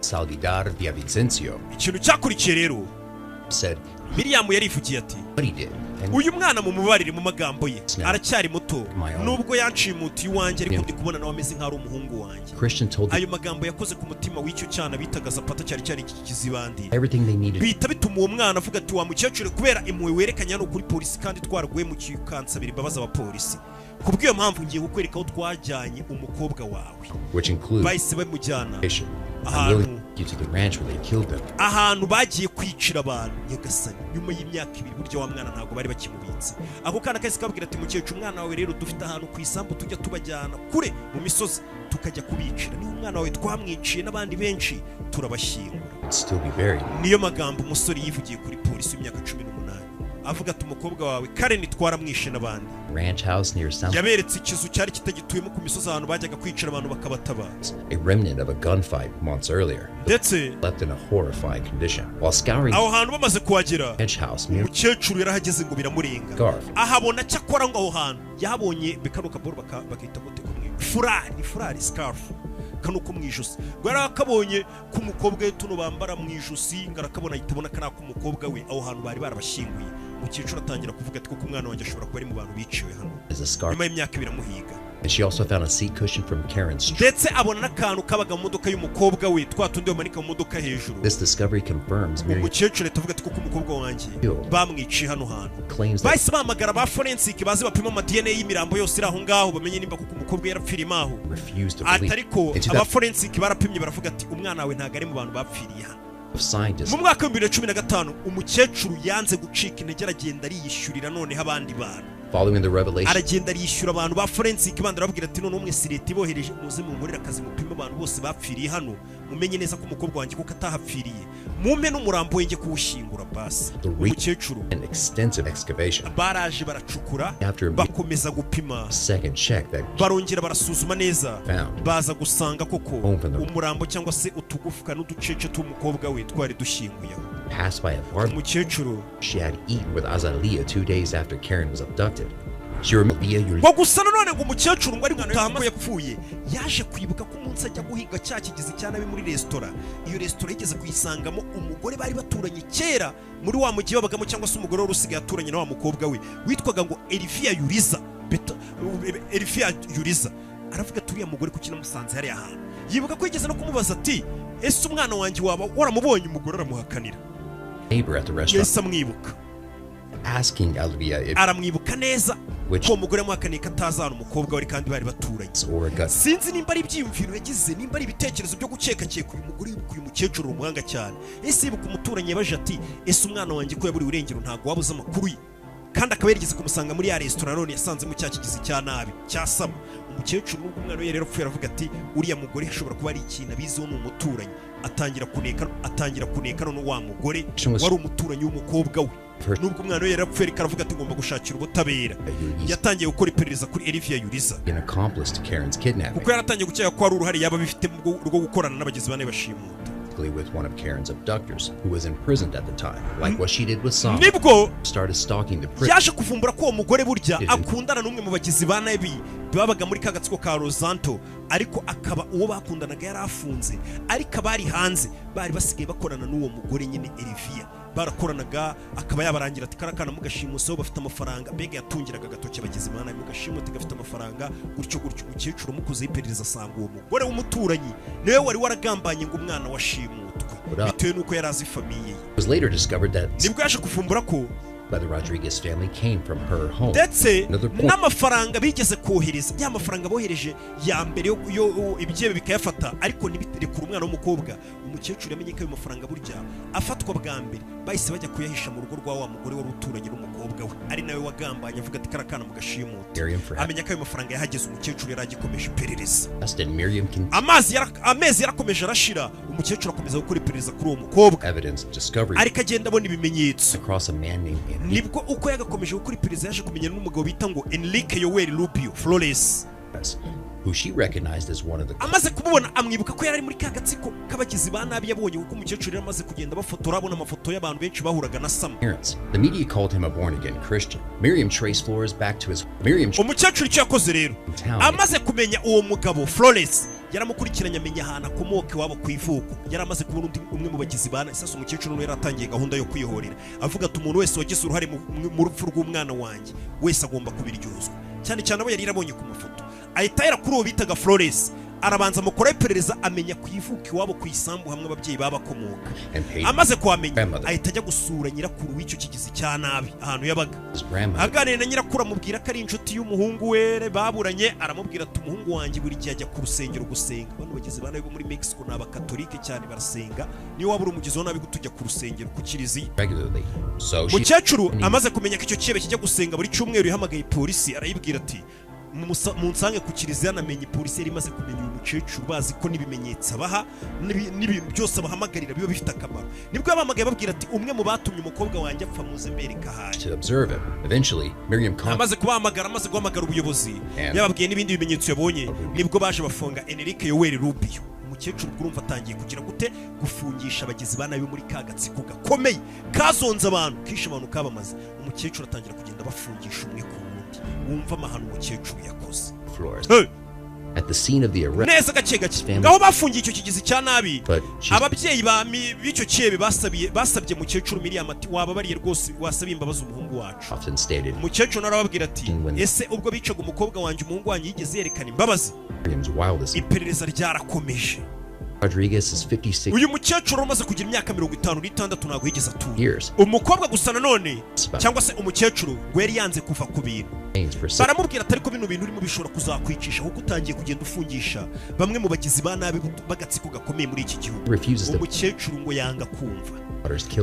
Saldigar Villavicencio. Ikintu cyakurikiye rero, said, Miriam yarivugiye ati, what he did uyu mwana mu mubarire mu magambo ye Now, aracyari muto my own. nubwo yancimutiye iwanjye ariko Yeah. ndi kubona nawe ameze nk'aho ari umuhungu wanjye Christian told them ayo magambo yakoze ku mutima w'icyo cyana bitaga Zapata cyari kizibandi everything they needed. bihita bituma uwo mwana avuga ati wa mukecuru kubera impuhwe werekanye hano kuri polisi kandi twaraguye mu kansabira imbabazi abapolisi kubw'iyo mpamvu ngiye kukwereka aho twajyanye umukobwa wawe Which includes bahise bamujyana I'm ahantu willing to take you to the ranch where they killed them. ahantu bagiye kwicira abantu nyagasani nyuma y'imyaka 2 burya wa mwana ntabwo bari bakimubitse ako kana kahise kabwira ati mukecuru umwana wawe rero dufite ahantu ku isambu tujya tubajyana kure mu misozi tukajya kubicira niba umwana wawe twamwiciye n'abandi benshi turabashyingura It'd still be buried. niyo magambo umusore yivugiye kuri polisi y'imyaka 18 avuga ati umukobwa wawe Karen twaramwishe n'abandi Ranch house near South. yaberetse ikizu cyari kitagituyemo ku misozi ahantu bajyaga kwicira abantu bakabatabaza A remnant of a gunfight months earlier. ndetse Left in a horrifying condition. While scouring aho hantu bamaze kuhagera the ranch house near umukecuru yarahageze ngo biramurenga Scarf. ahabona cyakora ngo aho hantu yahabonye bikano kaboro bakita gute kumwe furari scarf kano ko mwijosi ngo yarakabonye k'umukobwa we tuno bambara mwijosi ngarakabona yitabona kana k'umukobwa we aho hantu bari barabashyinguye umukecuru atangira kuvuga ati kuko umwana wanjye ashobora kuba ari mu bantu biciwe hano is a scarf. nyuma y'imyaka 2 iramuhiga And she also found a seat cushion from Karen's truck. ndetse abona n'akantu kabaga mu modoka y'umukobwa we twatundi bamanika mu modoka hejuru This discovery confirms Miriam umukecuru atavuga ati kuko umukobwa wanjye bamwiciye hano hantu claims that bahise bahamagara ba forensic bazi bapima ama DNA y'imirambo yose iri aho ngaho bamenye nimba kuko umukobwa yarapfiriye aho refused to ati believe. ariko In aba 2000, forensic barapimye baravuga ati umwana wawe ntabwo ari mu bantu bapfiriye hano scientists mu mwaka wa 2015 umukecuru yanze gucika intege aragenda ariyishyurira noneho abandi bantu following the revelation aragenda ariyishyura abantu ba forensic bandi arababwira ati none umwe leta ibohereje muze munkorera akazi mupima abantu bose bapfiriye hano mumenye neza ko umukobwa wanjye kuko atahapfiriye mumpe n'umurambo we njye kuwushyingura basi umukecuru an extensive excavation. baraje baracukura After a bakomeza gupima second check that barongera barasuzuma neza found baza gusanga koko Home from the- umurambo cyangwa se utugufwa n'uducece tw'umukobwa we twari dushyinguyeho passed by a barber umukecuru she had eaten with Azalea 2 days after Karen was abducted. She remembered Leah ngo gusa nanone ngo umukecuru ngo ari gutaha ko yapfuye yaje kwibuka ko umunsi ajya guhiga cya kigizi cya nabi muri resitora iyo resitora yigeze kuyisangamo umugore bari baturanye kera muri wa mujyi babagamo cyangwa se umugore wari usigaye aturanye na wa mukobwa we witwaga ngo Elifia Yuriza aravuga turiya mugore kuki namusanze hariya hantu yibuka ko yigeze no kumubaza ati ese umwana wanjye waba waramubonye umugore aramuhakanira neighbor at the restaurant yahise amwibuka asking Alvia if aramwibuka neza Which- ko umugore amuhakaniye ko atazana umukobwa we kandi bari baturanye it's or a gut. sinzi nimba ari ibyiyumviro yagize nimba ari ibitekerezo byo gukekakeka uyu mugore yibuka uyu mukecuru umuhanga cyane ese yibuka umuturanyi yabaje ati ese umwana wanjye ko yaburiwe irengero ntabwo wabuze amakuru ye kandi akaba yarigeze kumusanga muri ya resitora none yasanzemo cya kigizi cya nabi cyasama umukecuru n'ubwo umwana we rero apfuye aravuga ati uriya mugore hashobora kuba ari ikintu abiziho ni umuturanyi atangira kuneka none wa mugore wari umuturanyi w'umukobwa we nubwo umwana we yarapfuye ariko aravuga ati ngomba gushakira ubutabera yatangiye gukora iperereza kuri Elifia Yuriza An accomplice to Karen's kidnapping, kuko yaratangiye gukeka ko hari uruhare yaba bifite rwo gukorana n'abagizi bane bashimuta with one of Karen's abductors, who was imprisoned at the time. Like what she did with Sam, nibwo started stalking the prison. yaje kuvumbura ko uwo mugore burya akundana n'umwe mu bagizi ba nabi babaga muri ka gatsiko ka Rosanto ariko akaba uwo bakundanaga yari afunze ariko abari hanze bari basigaye bakorana n'uwo mugore nyine Elifia barakoranaga akaba yabarangira ati karakana mugashimuso bafite amafaranga mbega yatungiraga agatoki abagizi ba nabi mugashimuti gafite amafaranga gutyo umukecuru mukoze iperereza asanga uwo mugore w'umuturanyi niwe wari waragambanye ngo umwana washimutwe bitewe n'uko yari azi famiye ye. It was later discovered that nibwo yaje kuvumbura ko by the Rodriguez family came from her home. ndetse Another point. n'amafaranga bigeze kohereza ya mafaranga bohereje ya mbere yo ibigiye bikayafata ariko ntibiterekura umwana w'umukobwa umukecuru yamenye ko ayo mafaranga burya afatwa bwa mbere bahise bajya kuyahisha mu rugo rwa wa mugore wari uturanye n'umukobwa we ari nawe wagambanye avuga ati karakana mugashimuta Miriam for amenya ko ayo mafaranga yahageze umukecuru yari agikomeje iperereza arrested. Miriam can amezi yarakomeje arashira umukecuru akomeza gukora iperereza kuri uwo mukobwa evidence discovery ariko agenda abona ibimenyetso across a man named Enrique, nibwo uko yagakomeje gukora iperereza yaje kumenyana n'umugabo bita ngo Enrique Yoel Rubio Flores who she recognized as one of the amaze kumubona amwibuka ko yari ari muri ka gatsiko k'abagizi ba nabi yabonye kuko umukecuru yari amaze kugenda bafotora abona amafoto y'abantu benshi bahuraga na Sam parents. The media called him a born-again Christian. Miriam traced Flores back to his umukecuru icyo yakoze rero town. amaze kumenya uwo mugabo Flores yaramukurikiranye amenya ahantu akomoka iwabo ku ivuko. Yari amaze kubona umwe mu bagizi bana isasa umukecuru no yaratangiye gahunda yo kwihorera avuga ati umuntu wese wagize uruhare mu rupfu rw'umwana wanjye wese agomba kubiryozwa, cyane cyane abo yari yarabonye ku mafoto. Ahita yera kuri uwo bitaga Flores, arabanza mukora iperereza amenya ku ivuko iwabo ku isambu hamwe ababyeyi babakomoka. Amaze kuhamenya ahita ajya gusura nyirakuru w'icyo kigizi cya nabi ahantu yabaga. Aganira na nyirakuru amubwira ko ari inshuti y'umuhungu we baburanye, aramubwira ati umuhungu wanjye buri gihe ajya ku rusengero gusenga. Bano bagizi bana bo muri Mexico ni abakatolike cyane barasenga, niyo waba uri umugizi wa nabi gutujya ku rusengero ku kiliziya. Umukecuru amaze kumenya ko icyo kibe kijya gusenga buri cyumweru yahamagaye polisi, arayibwira ati munsange ku kiliziya. Namenye polisi yari imaze kumenya uyu mukecuru, bazi ko n'ibimenyetso abaha n'ibintu byose abahamagarira biba bifite akamaro. Nibwo yabahamagaye babwira ati umwe mu batumye umukobwa wanjye apfa muze mbereka ahari. Amaze guhamagara ubuyobozi yababwiye n'ibindi bimenyetso yabonye, nibwo baje bafunga Enrique Yoweri Rubio. Umukecuru urumva atangiye kugira gute gufungisha abagizi ba nabi muri ka gatsiko gakomeye kazonze abantu kishe abantu kabamaze. Umukecuru atangira kugenda bafungisha umwe ku wundi. Wumva amahano umukecuru yakoze neza gake gake. Ngaho bafungiye icyo kigizi cya nabi, ababyeyi b'icyo cyebe basabye mukecuru Miriam ati wababariye rwose wasabiye imbabazi umuhungu wacu. Umukecuru arababwira ati ese ubwo bicaga umukobwa wanjye umuhungu wanjye yigeze yerekana imbabazi? Iperereza ryarakomeje. Uyu mukecuru umaze kugira imyaka 56 ntabwo yigeze atura. Umukobwa gusa nanone cyangwa se umukecuru ngo yari yanze kuva ku bintu. Baramubwira atari ko bino bintu urimo bishobora kuzakwicisha kuko utangiye kugenda ufungisha bamwe mu bagizi ba nabi bagatsiko gakomeye muri iki gihugu. Umukecuru ngo yanga kumva.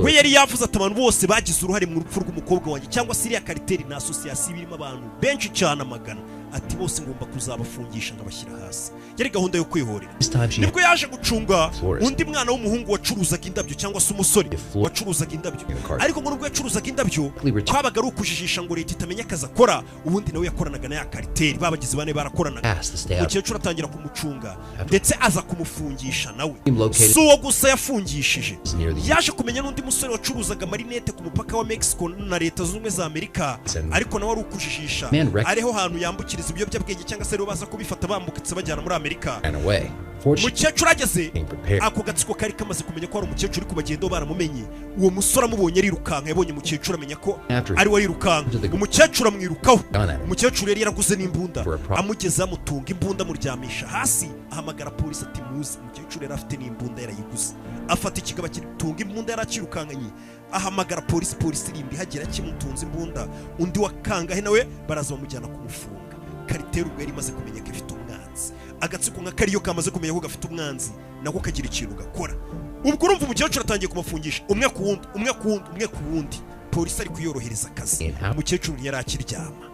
We yari yavuze ati abantu bose bagize uruhare mu rupfu rw'umukobwa wanjye cyangwa se iriya kariteri na association birimo abantu benshi cyane amagana, ati bose ngomba kuzabafungisha ngabashyira hasi. Yari gahunda yo kwihorera. Nibwo yaje gucunga undi mwana w'umuhungu wacuruzaga indabyo cyangwa se umusore wacuruzaga indabyo, ariko ngo nubwo yacuruzaga indabyo kwabaga ari ukujijisha ngo leta itamenya akazi akora, ubundi nawe yakoranaga na ya kariteri babagize bane barakoranaga. Umukecuru atangira kumucunga ndetse aza kumufungisha nawe. Si uwo gusa yafungishije, yaje kumenya n'undi musore wacuruzaga marinete ku mupaka wa Mexico na leta z'ubumwe za Amerika, ariko nawe ari ukujijisha ariho hantu yambukiriza ibiyobyabwenge cyangwa se baza kubifata bambukitse bajyana muri Amerika. Umukecuru ageze ako gatsiko kari kamaze kumenya ko ari umukecuru uri kubagenda baramumenye. Uwo musore amubonye arirukanka, yabonye umukecuru amenya ko ari we yirukanka. Umukecuru amwirukaho. Umukecuru yari yaraguze n'imbunda, amugeze amutunga imbunda muryamisha hasi, ahamagara polisi ati muzi. Umukecuru yari afite n'imbunda yarayiguze, afata ikigaba kitunga imbunda yarakirukankanye, ahamagara polisi. Polisi irindi hagera kimutunze imbunda, undi wakangahe nawe baraza bamujyana kumufunga. Kariteri ubwo yari imaze kumenya ko ifite umwanzi. Agatsiko nka kariyo kamaze kumenya ko gafite umwanzi nako kagira ikintu gakora. Ubwo urumva umukecuru atangiye kumufungisha umwe ku wundi. Polisi ari kuyorohereza akazi. Umukecuru yari akiryama.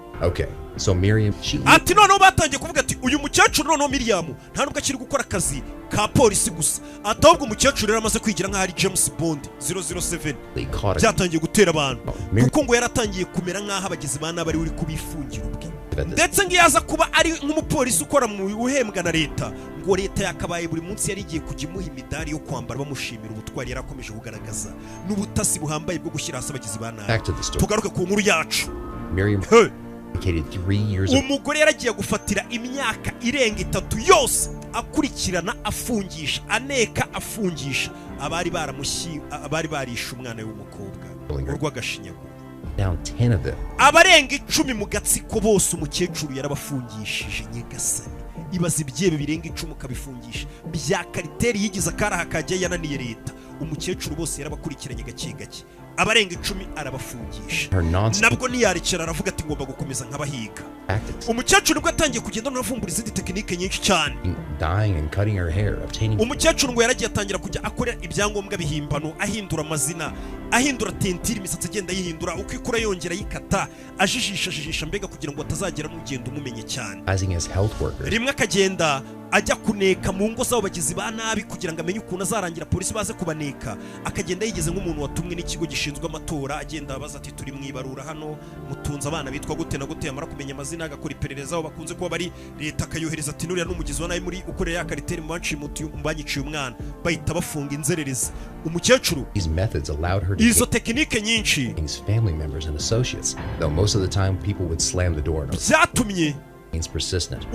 Ati noneho batangiye kuvuga ati uyu mukecuru noneho Miriam nta nubwo akiri gukora akazi ka polisi gusa, atahubwo umukecuru yari amaze kwigira nk'aho ari James Bond 007. Byatangiye gutera abantu kuko ngo yaratangiye kumera nk'aho abagizi ba nabi ari uri kubifungira ubwe, ndetse ngo yaza kuba ari nk'umupolisi ukora mu uhembwa na leta, ngo leta yakabaye buri munsi yari igiye kujya imuha imidari yo kwambara bamushimira ubutwari yarakomeje kugaragaza n'ubutasi buhambaye bwo gushyira hasi abagizi ba nabi. Tugaruke ku nkuru yacu. Umugore yaragiye gufatira imyaka irenga 3 yose akurikirana afungisha aneka afungisha abari barishe umwana w'umukobwa urw'agashinyaguro. Abarenga 10 mu gatsiko bose umukecuru yarabafungishije. Nyegasani ibaza ibyebe birenga 10 kabifungisha bya kariteri yigize akaraha kajya yananiye leta. Umukecuru bose yarabakurikiranye gake gake, abarenga 10 arabafungisha. Nabwo niyarekera aravuga ati ngomba gukomeza nkabahiga. Umukecuru ubwo atangiye kugenda n'avumbura izindi tekinike nyinshi cyane. Umukecuru ngo yaragiye atangira kujya akorera ibyangombwa bihimbano, ahindura amazina, ahindura tentire, imisatsi agenda yihindura uko ikura yongera yikata, ajijisha mbega kugira ngo atazagera n'ugenda umumenye cyane. Rimwe akagenda ajya kuneka mu ngo z'abo bagizi ba nabi kugira ngo amenye ukuntu azarangira polisi baze kubaneka. Akagenda yigeze nk'umuntu watumwe n'ikigo gishinzwe amatora, agenda abaza ati turi mwibarura hano mutunze abana bitwa gute na gute, yamara kumenya amazina agakora iperereza aho bakunze kuba bari, leta akayohereza ati nuriya n'umugizi wa nabi muri ukorera ya kariteri mbanyiciye umwana, bahita bafunga inzererezi. Umukecuru izo tekinike nyinshi byatumye remains persistent.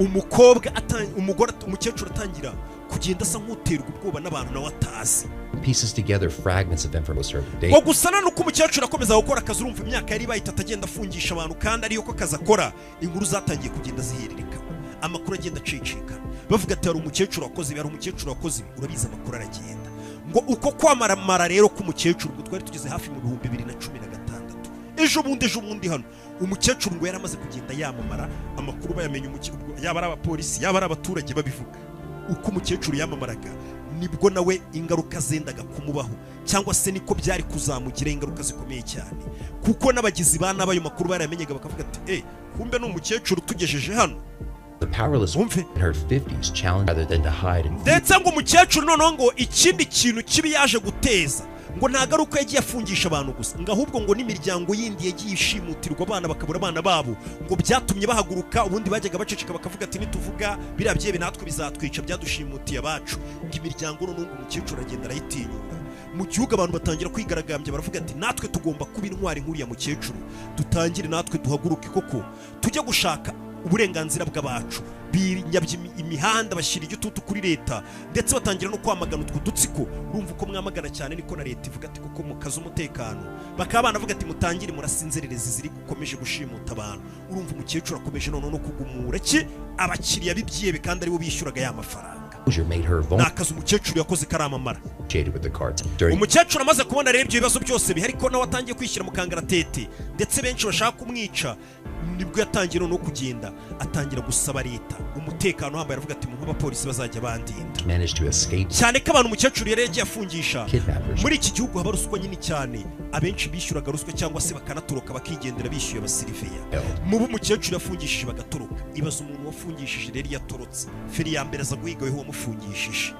umukecuru atangira kugenda asa nk'uterwa ubwoba n'abantu nawe atazi. Pieces together fragments of information. ngo gusana nuko umukecuru akomeza gukora akazi, urumva imyaka yari bayita atagenda afungisha abantu kandi ariyo ko akazi akora, inkuru zatangiye kugenda zihererekana, amakuru agenda acicikana, bavuga ati hari umukecuru wakoze ibi, hari umukecuru wakoze ibi, urabizi amakuru aragenda. ngo uko kwamaramara rero k'umukecuru, ngo twari tugeze hafi mu 2016, ejo bundi hano umukecuru ngo yari amaze kugenda yamamara, amakuru bayamenye yaba ari abapolisi yaba ari abaturage babivuga. uko umukecuru yamamaraga nibwo nawe ingaruka zendaga kumubaho, cyangwa se niko byari kuzamugira ingaruka zikomeye cyane, kuko n'abagizi ba nabi ayo makuru baramenyaga bakavuga ati kumbe n'umukecuru tugejeje hano. The powerless in her 50s challenged rather than to hide. ndetse ngo umukecuru noneho ngo ikindi kintu kibi yaje guteza, ngo nta garuka yagiye afungisha abantu gusa, ngo ahubwo ngo n'imiryango yindi yagiye ishimutirwa abana bakabura abana babo, ngo byatumye bahaguruka, ubundi bajyaga baceceka bakavuga ati nituvuga biriya byebe natwe bizatwica byadushimutiye abacu. ngo imiryango noneho ngo umukecuru agenda arayitinyura mu gihugu, abantu batangira kwigaragambya baravuga ati natwe tugomba kuba intwari nk'uriya mukecuru, dutangire natwe duhaguruke koko tujye gushaka uburenganzira bw'abacu. binyabye imihanda bashyira igitutu kuri leta, ndetse batangira no kwamagana utwo dutsiko. urumva uko mwamagana cyane niko na leta ivuga ati kuko mukaza umutekano, bakaba banavuga ati mutangire murasinzererezi ziri gukomeje gushimuta abantu. urumva umukecuru akomeje noneho no kugumura ki abakiriya b'ibyebe kandi aribo bishyuraga ya mafaranga. nakaza umukecuru yakoze karamamara. umukecuru amaze kubona rero ibyo bibazo byose bihari ko nawe atangiye kwishyira mu kangaratete, ndetse benshi bashaka kumwica, nibwo yatangiye no kugenda atangira gusaba leta umutekano uhambaye, aravuga ati mu abapolisi bazajya bandinda. cyane ko abantu umukecuru yari yagiye afungisha muri iki gihugu haba ruswa nyine cyane, abenshi bishyuraga ruswa cyangwa se bakanatoroka bakigendera bishyuye abasiriveya. mubu umukecuru yafungishije bagatoroka, ibaza umuntu wafungishije rero yatorotse, feri ya mbere aza guhigaho uwamufungishije.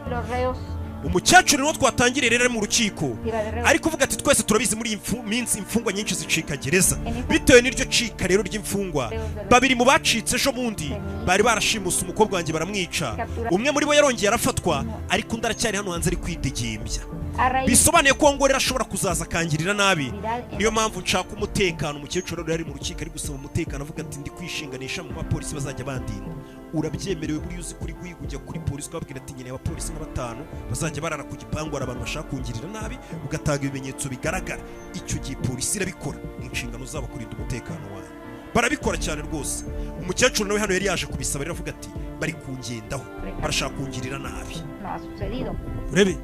umukecuru niwo twatangiriye rero mu rukiko, ari kuvuga ati twese turabizi muri iyi minsi imfungwa nyinshi zicika gereza, bitewe n'iryo cika rero ry'imfungwa. babiri mu bacitse ejo bundi bari barashimuse umukobwa wanjye baramwica, umwe muri bo yarongeye arafatwa, ariko undi aracyari hano hanze ari kwidegembya. bisobanuye ko ngo rero ashobora kuzaza akangirira nabi. niyo mpamvu nshaka umutekano. umukecuru rero ari mu rukiko ari gusaba umutekano, avuga ati ndi kwishinganisha mu bapolisi bazajya bandinda. urabyemerewe buri uzi kuri kujya kuri polisi ukababwira ati nkeneye abapolisi nka 5 bazajya barara ku gipangu, hari abantu bashaka kungirira nabi, ugatanga ibimenyetso bigaragara. icyo gihe polisi irabikora, inshingano zabo kurinda umutekano wayo, barabikora cyane rwose. umukecuru nawe hano yari yaje kubisaba rero, avuga ati bari kungendaho, barashaka kungirira nabi. urebe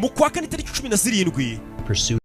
mu kwa kane tariki 17